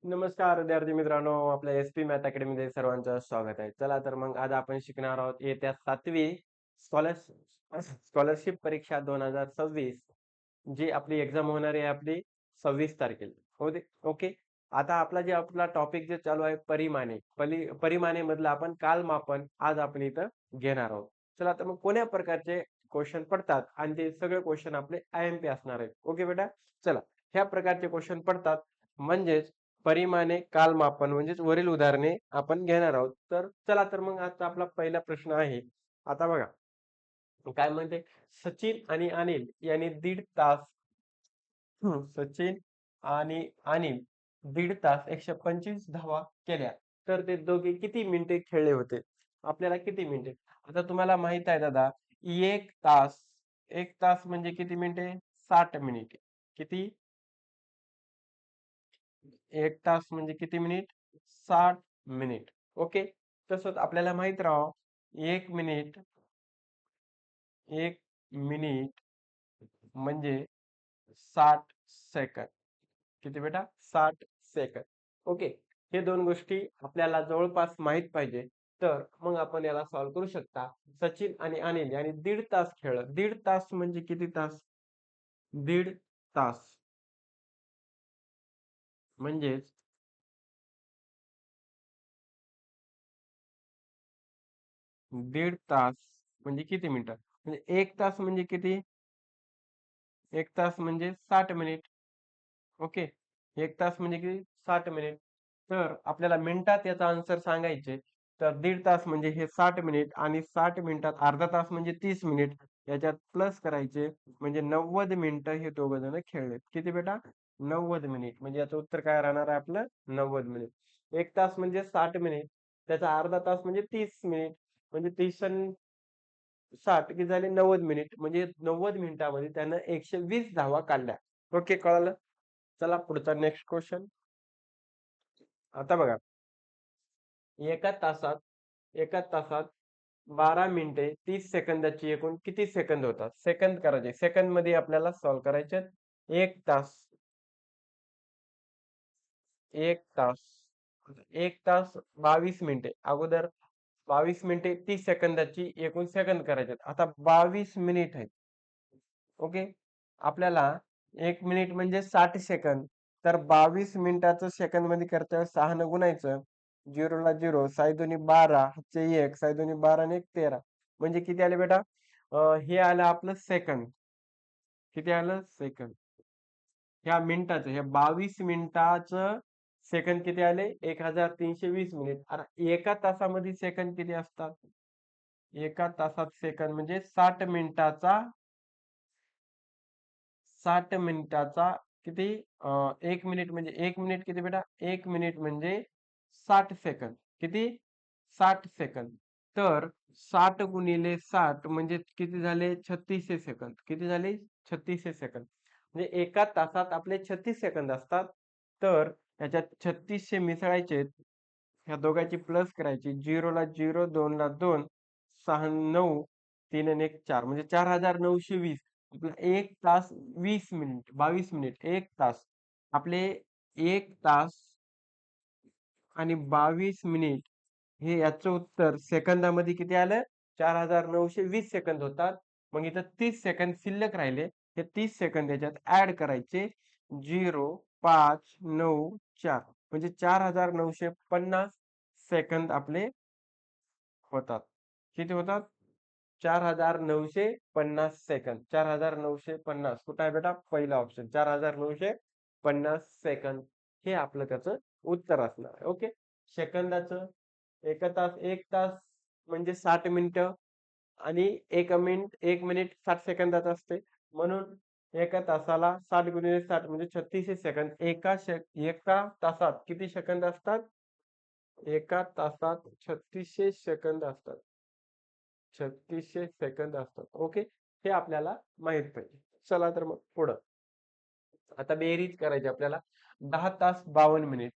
नमस्कार विद्यार्थी मित्रांनो, आपल्या एस-पी मॅथ अकॅडमीमध्ये सर्वांचं स्वागत आहे. चला तर मग आज आपण शिकणार आहोत येत्या 7वी स्कॉलरशिप परीक्षा 2026 जी आपली एक्झाम होणार आहे आपली 26 तारखेला. ओके. आता आपला टॉपिक जे चालू आहे परिमाणे. परिमाणे मधलं आपण कालमापन आज आपण इथं घेणार आहोत. चला तर मग कोण्या प्रकारचे क्वेश्चन पडतात आणि ते सगळे क्वेश्चन आपले आय-एम-पी असणार आहेत. ओके बेटा? चला. ह्या प्रकारचे क्वेश्चन पडतात म्हणजेच परिमाणे कालमापन म्हणजेच वरील उदाहरणे आपण घेणार आहोत. तर चला तर मग आता आपला पहिला प्रश्न आहे. आता बघा काय म्हणते सचिन आणि अनिल यांनी दीड तास सचिन आणि अनिल दीड तास 125 धावा केल्या. तर ते दोघे किती मिनिटे खेळले होते? आपल्याला किती मिनिटे? आता तुम्हाला माहित आहे दादा, एक तास एक तास म्हणजे किती मिनिटे? 60 मिनिटे. किती? एक तास म्हणजे किती मिनिट? 60 मिनिट. ओके. तसंच आपल्याला माहित राहावं, एक मिनिट एक मिनिट म्हणजे 60 सेकंद. किती बेटा? 60 सेकंद. ओके. हे दोन गोष्टी आपल्याला जवळपास माहित पाहिजे. तर मग आपण याला सॉल्व्ह करू शकता. सचिन आणि अनिल यांनी दीड तास खेळलं. दीड तास म्हणजे किती तास? दीड तास म्हणजेच दीड तास म्हणजे किती मिनिटं? म्हणजे 1 तास म्हणजे किती? 1 तास म्हणजे 60 मिनिट. ओके. 1 तास म्हणजे किती? 60 मिनिट. तर आपल्याला मिनिटात याचा आन्सर सांगायचे. तर दीड तास म्हणजे हे 60 मिनिट आणि 60 मिनिटात अर्धा तास म्हणजे 30 मिनिट. याच्यात प्लस करायचे म्हणजे 90 मिनिटं हे दोघं जण खेळलेत. किती बेटा? 90 मिनिट. म्हणजे याचं उत्तर काय राहणार आहे आपलं? 90 मिनिट. 1 तास म्हणजे 60 मिनिट. त्याचा अर्धा तास म्हणजे 30 मिनिट. म्हणजे 30 अन् 60 किती झाले? 90 मिनिट. म्हणजे 90 मिनिटामध्ये त्यानं 120 धावा काढल्या. ओके, कळालं? चला पुढचा नेक्स्ट क्वेश्चन. आता बघा, एका तासात एका तासात 12 मिनिटे 30 सेकंदाची एकूण किती सेकंद होतात? सेकंद करायचे. सेकंद मध्ये आपल्याला सॉल्व्ह करायचे. एक तास एक तास एक तास 22 मिनिटे. अगोदर 22 मिनिटे 30 सेकंदाची एकूण सेकंद करायचे. आता 22 मिनिट आहेत. ओके. आपल्याला 1 मिनिट म्हणजे 60 सेकंद. तर 22 मिनिटाचं सेकंद मध्ये करता 6 न गुणायचं. 0 ला 0, साई दोन्ही 12, हातचे 1, साई दोन्ही 12 आणि 1 13. म्हणजे किती आले बेटा? हे आलं आपलं सेकंद. किती आलं? सेकंद. ह्या मिनिटाचं, ह्या 22 मिनिटाचं सेकंद किती आले? 1320 मिनिट. आणि एका तासामध्ये सेकंद किती असतात? एका तासात सेकंद म्हणजे 60 मिनिटाचा किती? 1 मिनिट म्हणजे 1 मिनिट किती बेटा? 1 मिनिट म्हणजे 60 सेकंद. किती? 60 सेकंद. तर 60 गुणिले 60 म्हणजे किती झाले? 3600 सेकंद. किती झाले? 3600 सेकंद. म्हणजे एका तासात आपले 36 सेकंद असतात. तर ह्याच्यात 3600 मिसळायचे. ह्या दोघांची प्लस करायची. 0 ला 0, 2 ला 2, 6 9, 3 आणि 1 4 म्हणजे 4920. आपला 1 तास 20 मिनिट, 22 मिनिट, 1 तास. आपले 1 तास आणि 22 मिनिट हे याचं उत्तर सेकंदामध्ये किती आलं? 4920 सेकंद होतात. मग इथं 30 सेकंद शिल्लक राहिले. हे 30 सेकंद याच्यात ऍड करायचे. 0, 5, 9, 4 म्हणजे 4950 सेकंद आपले होतात. किती होतात? 4950 सेकंद. 4950. कुठं आहे बेटा? पहिला ऑप्शन. 4950 सेकंद. हे आपलं त्याचं उत्तर असणार आहे. ओके. सेकंदाचं एक तास म्हणजे 60 मिनिटं आणि 1 मिनिट 60 सेकंदाचं असते. म्हणून एका तासाला 60 गुणिले 60 म्हणजे 3600 सेकंद. एका तासात किती सेकंद असतात? एका तासात 3600 सेकंद असतात. 3600 सेकंद असतात. ओके. हे आपल्याला माहित पाहिजे. चला तर मग पुढं. आता बेरीज करायची आपल्याला. 10 तास 52 मिनिट.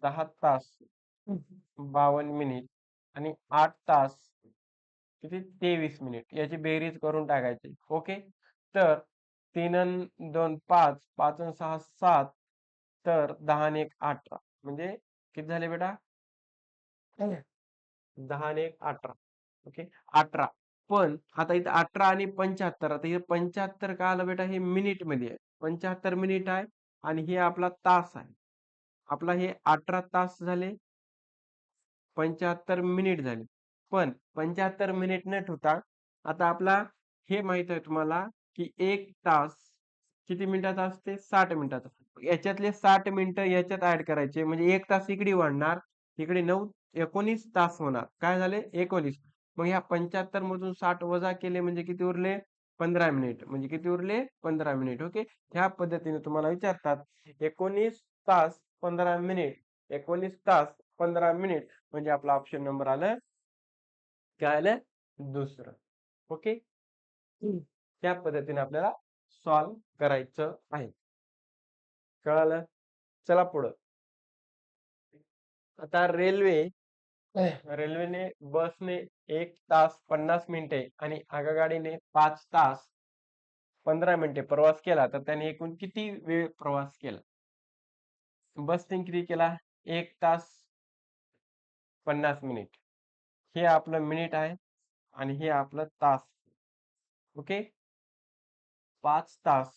10 तास 52 मिनिट आणि 8 तास किती? 23 मिनिट. याची बेरीज करून टाकायची. ओके. तर 3 अन् 2 5, 5 अन् 6 7 तर 10 आणि 1 18 म्हणजे किती झाले बेटा? 10 आणि 1 18. ओके 18. पण आता इथं 18 आणि 75 आता हे 75 का आलं बेटा? हे मिनिट मध्ये आहे. 75 मिनिट आहे आणि हे आपला तास आहे. आपला हे 18 तास झाले, 75 मिनिट झाले. पण 75 मिनिट न ठेवता आता आपला हे माहित आहे तुम्हाला की 1 तास किती मिनिटाचा असते? 60 मिनिटाचा. याच्यातले 60 मिनिटं याच्यात ऍड करायचे म्हणजे 1 तास इकडे वाढणार. इकडे 19 तास होणार. काय झाले? 19. मग ह्या 75 मधून 60 वजा केले म्हणजे किती उरले? 15 मिनिट. म्हणजे किती उरले? 15 मिनिट. ओके. ह्या पद्धतीने तुम्हाला विचारतात 19 तास 15 मिनिट. 19 तास 15 मिनिट म्हणजे आपला ऑप्शन नंबर आलं काय आलं? दुसरं. ओके. त्या पद्धतीने आपल्याला सॉल्व करायचं आहे. कळालं? चला पुढं. आता रेल्वेने बसने 1 तास 50 मिनिटे आणि आगगाडीने 5 तास 15 मिनिटे प्रवास केला तर त्याने एकूण किती वेळ प्रवास केला? बसने किती केला? 1 तास 50 मिनिट. हे आपलं मिनिट आहे आणि हे आपलं तास. ओके. 5 तास,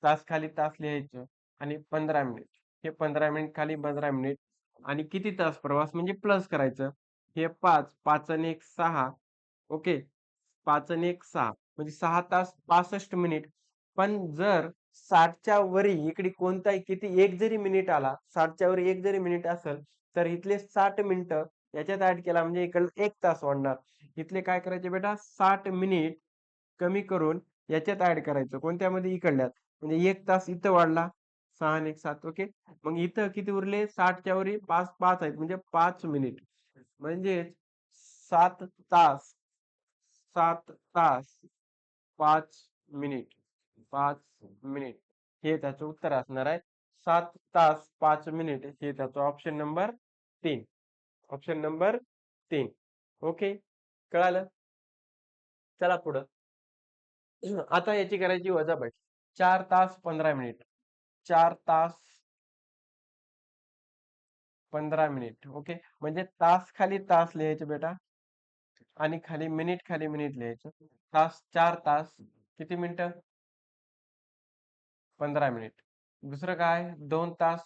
तास खाली तास लिहायचं आणि 15 मिनिट. हे 15 मिनिट खाली 15 मिनिट आणि किती तास प्रवास म्हणजे प्लस करायचं. हे 5, 5 आणि 1 6. ओके. 5 आणि 1 6 म्हणजे 6 तास 65 मिनिट. पण जर 60च्या वरी इकडे कोणताही किती एक जरी मिनिट आला, 60च्या वरी एक जरी मिनिट असेल, तर इथले 60 मिनिटं याच्यात ॲड केला म्हणजे इकडे 1 तास वाढणार. इथले काय करायचे बेटा 60 मिनिट कमी करून याच्यात ऍड करायचं कोणत्यामध्ये इकडल्यात म्हणजे 1 तास इथं वाढला 6 आणि 1 7 ओके. मग इथं किती उरले 60च्या वरी 5 5 आहेत म्हणजे 5 मिनिट म्हणजे 7 तास 7 तास 5 मिनिट 5 मिनिट हे त्याचं उत्तर असणार आहे. 7 तास 5 मिनिट हे त्याचं option number 3. Option number 3. Okay. कळालं? चला पुढं. आता याची करायची वजाबाकी. 4 तास 15 मिनिट. 4 तास 15 मिनिट. ओके. म्हणजे तास खाली तास लिहायचे बेटा आणि खाली मिनिट लिहायचं. 4 तास किती मिनिटं? 15 मिनिट. दुसरं काय? 2 तास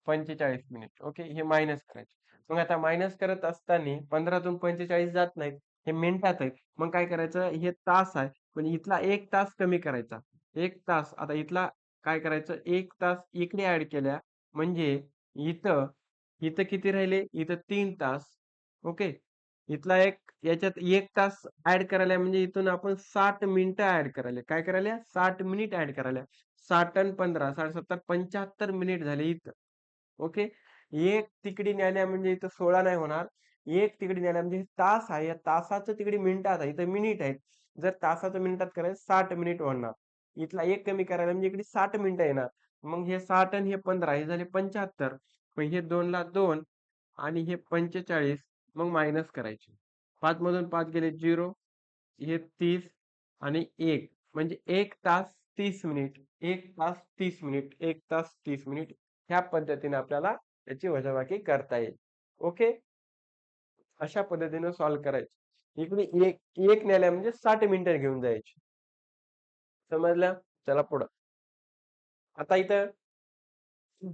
45 मिनिट. ओके. हे मायनस करायचे. मग आता मायनस करत असताना 15 तून 45 जात नाहीत. हे मिनिटात आहेत. मग काय करायचं? हे तास आहे. म्हणजे इथला 1 तास कमी करायचा. 1 तास आता इथला काय करायचं? 1 तास इकडे ॲड केल्या म्हणजे इथं इथं किती राहिले? इथं 3 तास. ओके. इथला एक याच्यात 1 तास ॲड करायला म्हणजे इथून आपण 60 मिनिटं ॲड करायला. काय करायला? 60 मिनिट ॲड करायला. 60 आणि 15 60 70 75 मिनिट झाले इथं. ओके. एक तिकडी न्याल्या म्हणजे इथं 16 नाही होणार. एक तिकडी न्याल्या म्हणजे तास आहे. या तासाचं तिकडे मिनिटात आहे. इथं मिनिट आहेत. जर तासाचं मिनिटात करायचं 60 मिनिट होणार. इथला एक कमी करायला म्हणजे इकडे 60 मिनिटं येणार. मग हे 60 आणि हे 15 हे झाले 75. मग हे 2 ला 2 आणि हे 45 मग मायनस करायचे. 5 मधून 5 गेले 0. हे 30 आणि 1 म्हणजे 1 तास 30 मिनिट. 1 तास 30 मिनिट. 1 तास 30 मिनिट. ह्या पद्धतीने आपल्याला त्याची वजाबाकी करता येईल. ओके. अशा पद्धतीने सॉल्व्ह करायचं. इकडे एक एक नेल्या म्हणजे 60 मिनिटं घेऊन जायची. समजलं? चला पुढं. आता इथं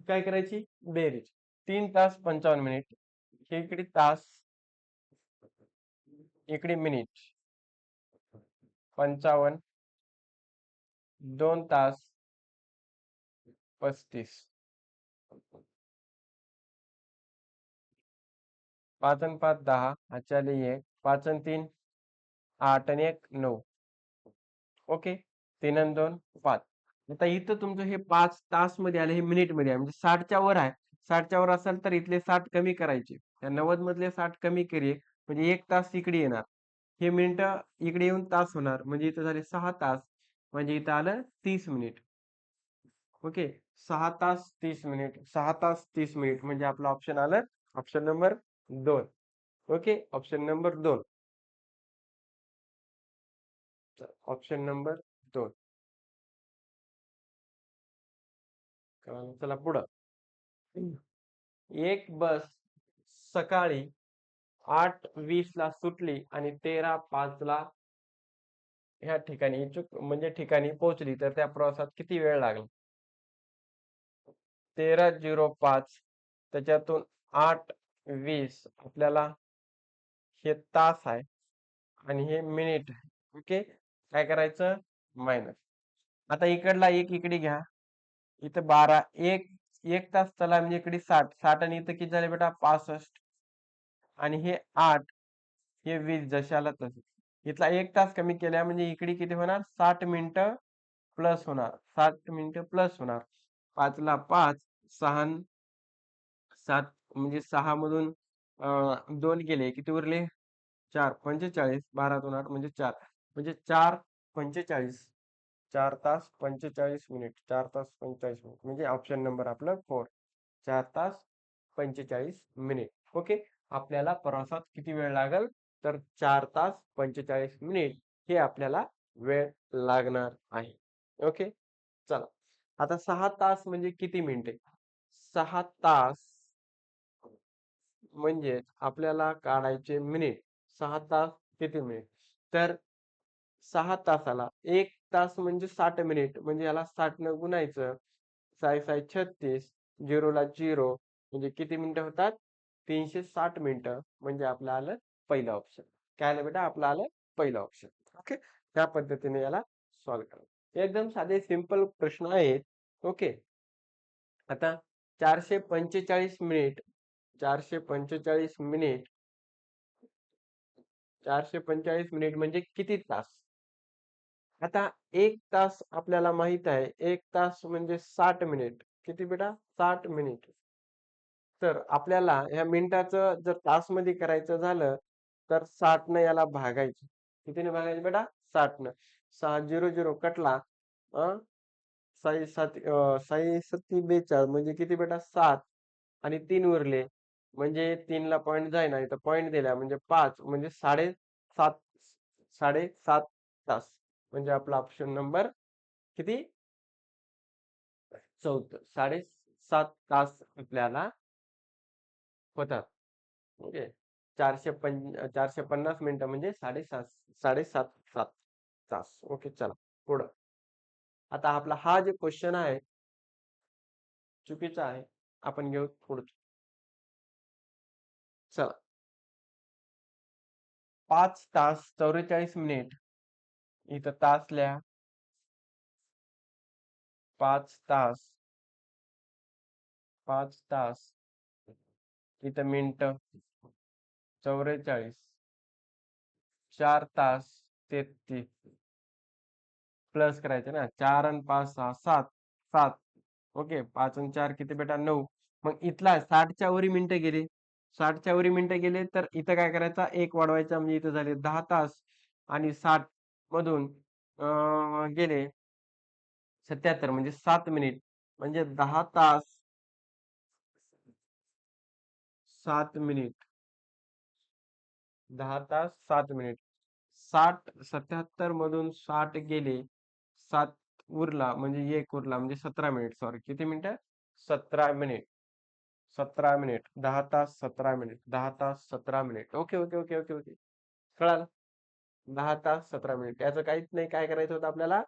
काय करायची? बेरीज. 3 तास 55 मिनिट. हे इकडे तास, इकडे मिनिट. 55 2 तास 35. 5 आणि 5 10. आजच्याला 1. 5 आणि 3 8 आणि 1 9. ओके. 3 आणि 2 5. आता इथं तुमचं हे 5 तासमध्ये आलं, हे मिनिटमध्ये आहे. म्हणजे 60च्या वर आहे. 60च्या वर असेल तर इथले 60 कमी करायचे. त्या 90 मधले 60 कमी केले म्हणजे 1 तास इकडे येणार. हे मिनिटं इकडे येऊन तास होणार. म्हणजे इथं झाले 6 तास. म्हणजे इथं आलं 30 मिनिट. ओके. 6 तास 30 मिनिट. 6 तास 30 मिनिट म्हणजे आपलं ऑप्शन आलं option number 2. Okay. Option number 2. Option number 2. चला पुढं. एक बस सकाळी 8:20 ला सुटली आणि 13:05 ला ह्या ठिकाणी म्हणजे ठिकाणी पोहोचली, तर त्या प्रवासात किती वेळ लागला? 13:05 त्याच्यातून 8:20 आपल्याला हे तास आहे आणि हे मिनिट आहे. ओके, काय करायचं? मायनस. आता इकडला एक इकडे घ्या. इथं 12 एक तास चला म्हणजे इकडे 60 60 आणि इथं किती झाले बेटा? 65 आणि हे 8 हे 20 जशाला तसे. इथला एक तास कमी केल्या म्हणजे इकडे किती होणार? 60 मिनिटं प्लस होणार. 60 मिनिटं प्लस होणार. 5 ला 5 6 7 म्हणजे 6 मधून 2 गेले किती उरले? 4 45 12 8 म्हणजे 4 म्हणजे 4:45 4 तास 45 मिनिट 4 तास 45 मिनिट म्हणजे ऑप्शन नंबर आपलं 4 4 तास 45 मिनिट. ओके, आपल्याला प्रवासात किती वेळ लागेल? तर 4 तास 45 मिनिट हे आपल्याला वेळ लागणार आहे. ओके, चला. आता 6 तास म्हणजे किती मिनिटे? 6 तास म्हणजे आपल्याला काढायचे मिनिट. 6 तास किती मिनिट? तर 6 तासाला 1 तास म्हणजे 60 मिनिट म्हणजे याला 60 न गुणायचं. 6 6 36 0 ला 0 म्हणजे किती मिनिटं होतात? 360 मिनिटं म्हणजे आपलं आलं पहिलं ऑप्शन. काय आलं बेटा? आपलं आलं पहिलं ऑप्शन. ओके, त्या पद्धतीने याला सॉल्व्ह करा. एकदम साधे सिंपल प्रश्न आहेत. ओके, आता 445 मिनिट 445 मिनिट 445 मिनिट म्हणजे किती तास? आता 1 तास आपल्याला माहित आहे. 1 तास म्हणजे 60 मिनिट. किती बेटा? 60 मिनिट. तर आपल्याला ह्या मिनिटाचं जर तासमध्ये करायचं झालं, तर 60 न याला भागायचं. कितीने भागायचं बेटा? 60 न. 6 0 0 कटला. अ, 6 7 6 7 42 म्हणजे किती बेटा? 7 आणि 3 उरले. म्हणजे 3 ला पॉइंट जाईना. इथं पॉइंट दिला म्हणजे 5 म्हणजे 7.5 7.5 तास. म्हणजे आपला ऑप्शन नंबर किती? 14 7.5 तास आपल्याला होतात. ओके. 450 मिनिटं म्हणजे 7.5 7.5 7 तास. ओके, चला पुढं. आता आपला हा जे क्वेश्चन आहे चुकीचा आहे. आपण घेऊ पुढचं. चला. 5 तास 44 मिनिट. इथं तास लिहा. 5 तास 5 तास इथं मिनिटं 44 4 तास 33 प्लस करायचं ना. 4 आणि 5 6 7 7 ओके. 5 आणि 4 किती बेटा? 9. मग इथला 60च्या वरी मिनिटं गेले. 60च्या वरी मिनिटं गेले तर इथं काय करायचा? 1 वाढवायचा म्हणजे इथं झाले 10 तास आणि 60 मधून गेले 77 म्हणजे 7 मिनिट म्हणजे 10 तास 7 मिनिट 10 तास 7 मिनिट. 60 77 मधून 60 गेले. 7 उरला म्हणजे 1 उरला म्हणजे 17 मिनिट. सॉरी किती मिनिटं? 17 मिनिट. 17 मिनिट. 10 तास 17 मिनिट. 10 तास 17 minute. Okay, okay, okay, okay, okay. कळालं? 10 तास 17 मिनिट. याचं काहीच नाही. काय करायचं होतं आपल्याला?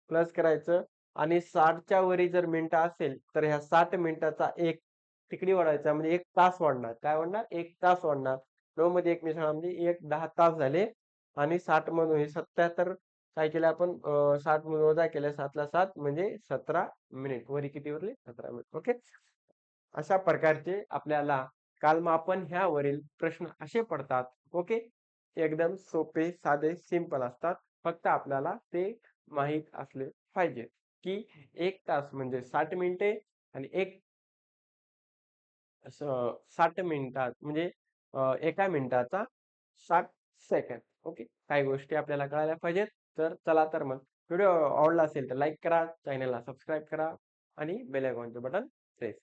प्लस करायचं आणि 60च्या वरी जर मिनिटं असेल, तर ह्या 60 मिनिटाचा 1 तिकडे वाढवायचा म्हणजे 1 तास वाढणार. काय वाढणार? 1 तास वाढणार. 9 मध्ये 1 मिसळा म्हणजे 10 तास झाले आणि 60 मधून हे 77 काय केलं आपण 60 मधून वजा केलं 7 ला 7 म्हणजे 17 मिनिट. वरी किती उरले? 17 मिनिट. ओके. अशा प्रकारचे आपल्याला कालमापन ह्यावरील प्रश्न असे पडतात. ओके. एकदम सोपे, साधे, सिंपल असतात. फक्त आपल्याला ते माहीत असले पाहिजे, की 1 तास म्हणजे 60 मिनिटे आणि 60 मिनिटात म्हणजे एका मिनिटाचा 60 सेकंद. ओके. काही गोष्टी आपल्याला कळायला पाहिजेत. तर चला तर मग व्हिडिओ आवडला असेल तर लाईक करा, चॅनलला सबस्क्राईब करा आणि बेल आयकॉनचं बटन प्रेस